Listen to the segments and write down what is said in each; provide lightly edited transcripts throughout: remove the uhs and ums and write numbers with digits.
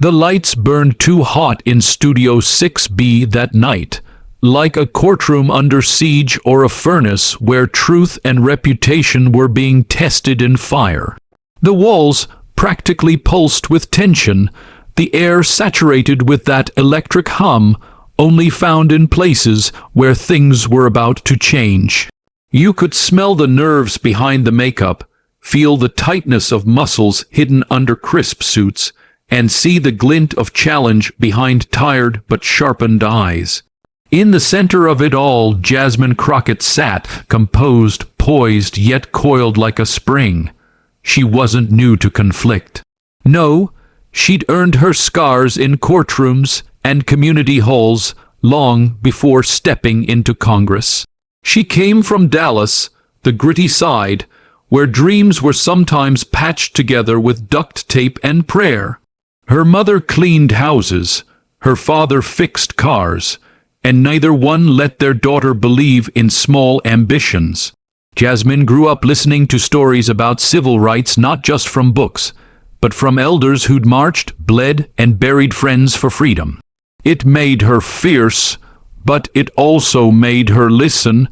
The lights burned too hot in Studio 6B that night, like a courtroom under siege or a furnace where truth and reputation were being tested in fire. The walls practically pulsed with tension, the air saturated with that electric hum only found in places where things were about to change. You could smell the nerves behind the makeup, feel the tightness of muscles hidden under crisp suits, and see the glint of challenge behind tired but sharpened eyes. In the center of it all, Jasmine Crockett sat, composed, poised, yet coiled like a spring. She wasn't new to conflict. No, she'd earned her scars in courtrooms and community halls long before stepping into Congress. She came from Dallas, the gritty side, where dreams were sometimes patched together with duct tape and prayer. Her mother cleaned houses, her father fixed cars, and neither one let their daughter believe in small ambitions. Jasmine grew up listening to stories about civil rights not just from books, but from elders who'd marched, bled, and buried friends for freedom. It made her fierce, but it also made her listen.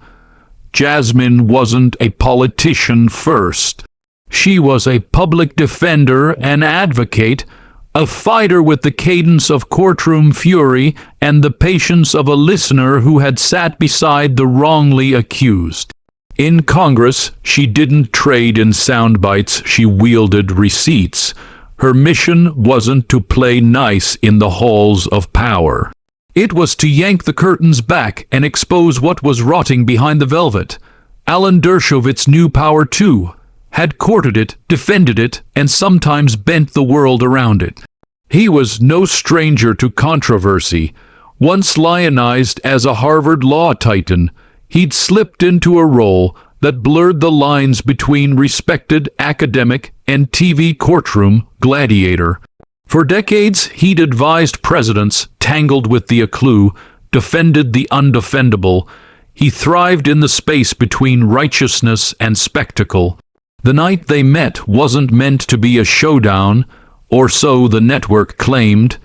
Jasmine wasn't a politician first. She was a public defender and advocate, a fighter with the cadence of courtroom fury and the patience of a listener who had sat beside the wrongly accused. In Congress, she didn't trade in sound bites, she wielded receipts. Her mission wasn't to play nice in the halls of power. It was to yank the curtains back and expose what was rotting behind the velvet. Alan Dershowitz knew power too, had courted it, defended it, and sometimes bent the world around it. He was no stranger to controversy. Once lionized as a Harvard law titan, he'd slipped into a role that blurred the lines between respected academic and TV courtroom gladiator. For decades, he'd advised presidents, tangled with the eclipse, defended the undefendable. He thrived in the space between righteousness and spectacle. The night they met wasn't meant to be a showdown, or so the network claimed.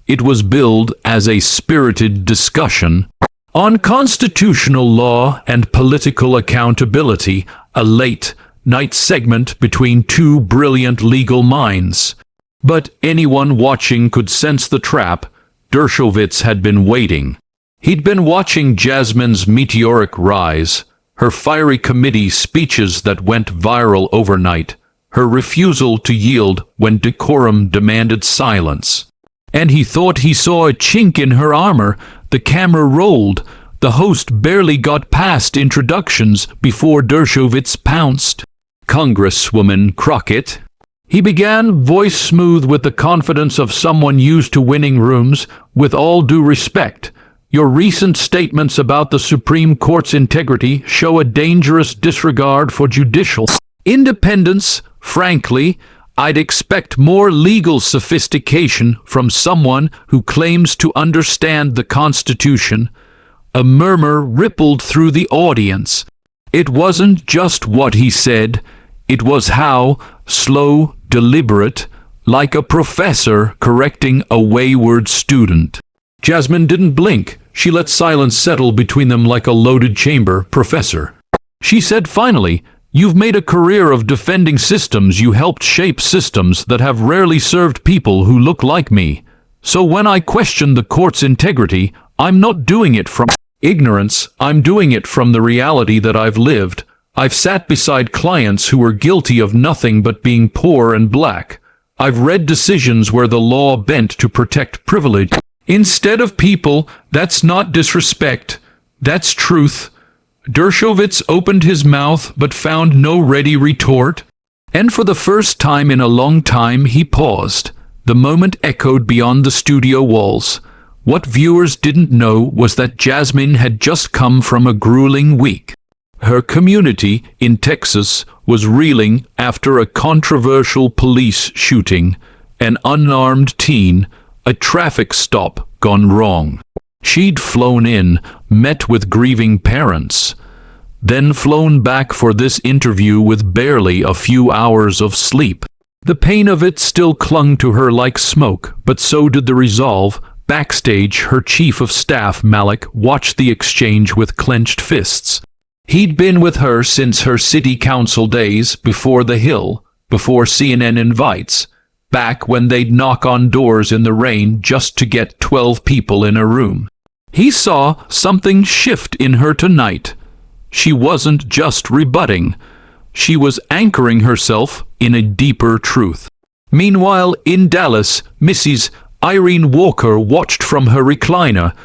It was billed as a spirited discussion on constitutional law and political accountability, a late-night segment between two brilliant legal minds. But anyone watching could sense the trap. Dershowitz had been waiting. He'd been watching Jasmine's meteoric rise, her fiery committee speeches that went viral overnight, her refusal to yield when decorum demanded silence. And he thought he saw a chink in her armor. The camera rolled. The host barely got past introductions before Dershowitz pounced. "Congresswoman Crockett," he began, voice smooth with the confidence of someone used to winning rooms. "With all due respect, your recent statements about the Supreme Court's integrity show a dangerous disregard for judicial independence. Frankly, I'd expect more legal sophistication from someone who claims to understand the Constitution." A murmur rippled through the audience. It wasn't just what he said, it was how, slow, deliberate, like a professor correcting a wayward student. Jasmine didn't blink. She let silence settle between them like a loaded chamber. "Professor," she said finally, "you've made a career of defending systems. You helped shape systems that have rarely served people who look like me. So when I question the court's integrity, I'm not doing it from ignorance, I'm doing it from the reality that I've lived. I've sat beside clients who were guilty of nothing but being poor and black. I've read decisions where the law bent to protect privilege instead of people. That's not disrespect, that's truth." Dershowitz opened his mouth but found no ready retort. And for the first time in a long time, he paused. The moment echoed beyond the studio walls. What viewers didn't know was that Jasmine had just come from a grueling week. Her community in Texas was reeling after a controversial police shooting, an unarmed teen, a traffic stop gone wrong. She'd flown in, met with grieving parents, then flown back for this interview with barely a few hours of sleep. The pain of it still clung to her like smoke, but so did the resolve. Backstage, her chief of staff, Malik, watched the exchange with clenched fists. He'd been with her since her city council days, before The Hill, before CNN invites, back when they'd knock on doors in the rain just to get 12 people in a room. He saw something shift in her tonight. She wasn't just rebutting. She was anchoring herself in a deeper truth. Meanwhile, in Dallas, Mrs. Irene Walker watched from her recliner,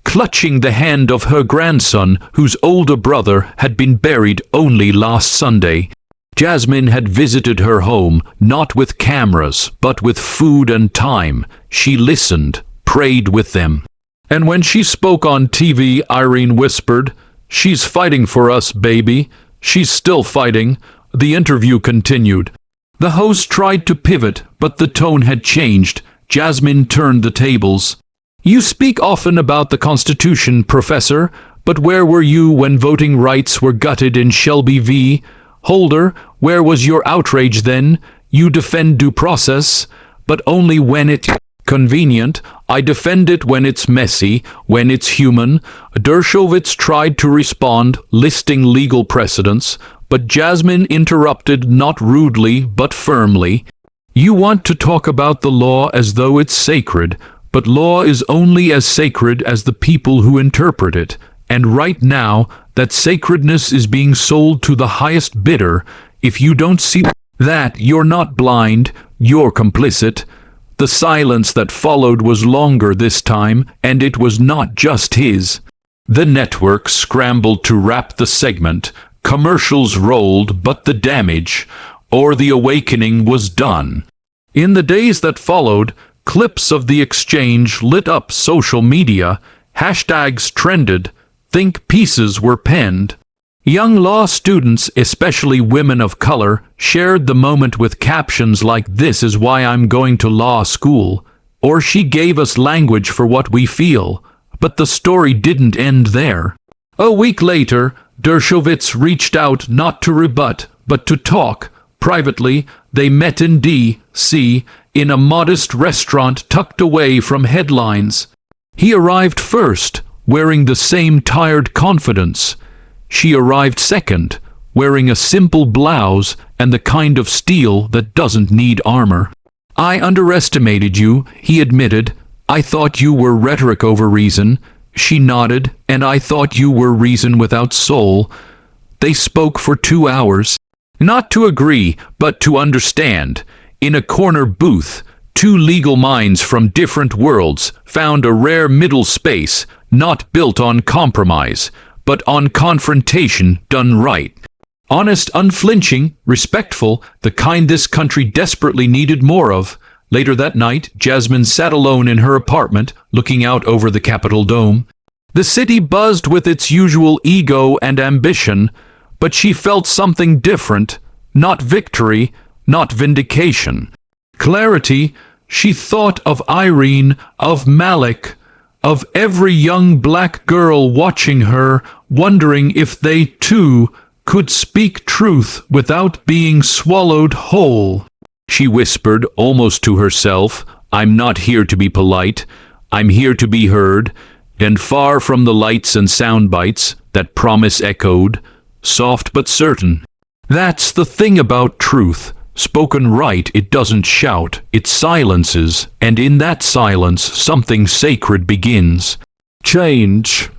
clutching the hand of her grandson, whose older brother had been buried only last Sunday. Jasmine had visited her home, not with cameras, but with food and time. She listened, prayed with them. And when she spoke on TV, Irene whispered, "She's fighting for us, baby. She's still fighting." The interview continued. The host tried to pivot, but the tone had changed. Jasmine turned the tables. "You speak often about the Constitution, Professor, but where were you when voting rights were gutted in Shelby v. Holder? Where was your outrage then? You defend due process, but only when it's convenient. I defend it when it's messy, when it's human." Dershowitz tried to respond, listing legal precedents, but Jasmine interrupted, not rudely but firmly. "You want to talk about the law as though it's sacred, but law is only as sacred as the people who interpret it. And right now, that sacredness is being sold to the highest bidder. If you don't see that, you're not blind, you're complicit." The silence that followed was longer this time, and it was not just his. The network scrambled to wrap the segment. Commercials rolled, but the damage, or the awakening, was done. In the days that followed, clips of the exchange lit up social media. Hashtags trended. Think pieces were penned. Young law students, especially women of color, shared the moment with captions like, "This is why I'm going to law school," or "She gave us language for what we feel." But the story didn't end there. A week later, Dershowitz reached out not to rebut, but to talk. Privately, they met in D.C., in a modest restaurant tucked away from headlines. He arrived first, wearing the same tired confidence. She arrived second, wearing a simple blouse and the kind of steel that doesn't need armor. "I underestimated you," he admitted. "I thought you were rhetoric over reason." She nodded. "And I thought you were reason without soul." They spoke for 2 hours. Not to agree, but to understand. In a corner booth, two legal minds from different worlds found a rare middle space, not built on compromise, but on confrontation done right. Honest, unflinching, respectful, the kind this country desperately needed more of. Later that night, Jasmine sat alone in her apartment, looking out over the Capitol dome. The city buzzed with its usual ego and ambition, but she felt something different. Not victory, not vindication. Clarity. She thought of Irene, of Malik, of every young black girl watching her, wondering if they, too, could speak truth without being swallowed whole. She whispered, almost to herself, "I'm not here to be polite. I'm here to be heard." And far from the lights and sound bites, that promise echoed, soft but certain. That's the thing about truth. Spoken right, it doesn't shout, it silences, and in that silence something sacred begins. Change.